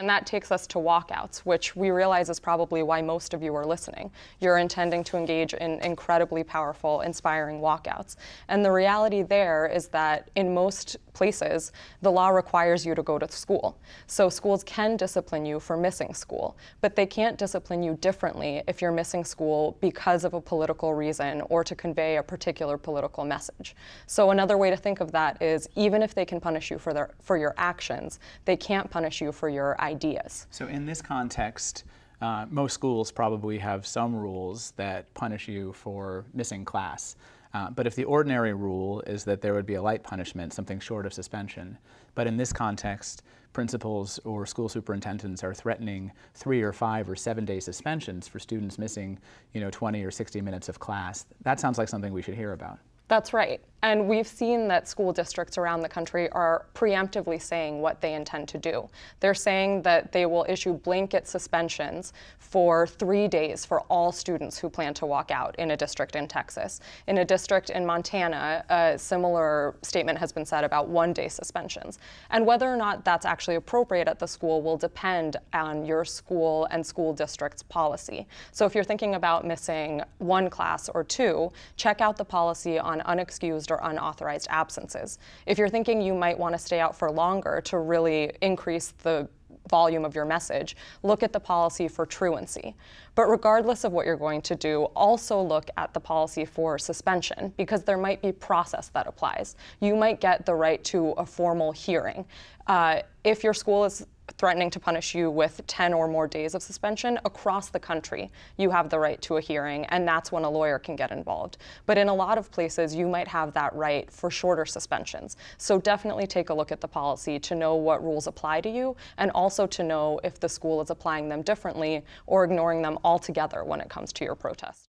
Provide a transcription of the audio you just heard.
And that takes us to walkouts, which we realize is probably why most of you are listening. You're intending to engage in incredibly powerful, inspiring walkouts. And the reality there is that in most places, the law requires you to go to school. So schools can discipline you for missing school, but they can't discipline you differently if you're missing school because of a political reason or to convey a particular political message. So another way to think of that is even if they can punish you for your actions, they can't punish you for your ideas. So in this context, most schools probably have some rules that punish you for missing class. But if the ordinary rule is that there would be a light punishment, something short of suspension, but in this context, principals or school superintendents are threatening 3 or 5 or 7-day suspensions for students missing, 20 or 60 minutes of class, that sounds like something we should hear about. That's right. And we've seen that school districts around the country are preemptively saying what they intend to do. They're saying that they will issue blanket suspensions for 3 days for all students who plan to walk out in a district in Texas. In a district in Montana, a similar statement has been said about 1-day suspensions. And whether or not that's actually appropriate at the school will depend on your school and school district's policy. So if you're thinking about missing 1 class or 2, check out the policy on unexcused or unauthorized absences. If you're thinking you might want to stay out for longer to really increase the volume of your message, look at the policy for truancy. But regardless of what you're going to do, also look at the policy for suspension, because there might be process that applies. You might get the right to a formal hearing. If your school is threatening to punish you with 10 or more days of suspension across the country, you have the right to a hearing, and that's when a lawyer can get involved. But in a lot of places, you might have that right for shorter suspensions. So definitely take a look at the policy to know what rules apply to you, and also to know if the school is applying them differently or ignoring them altogether when it comes to your protest.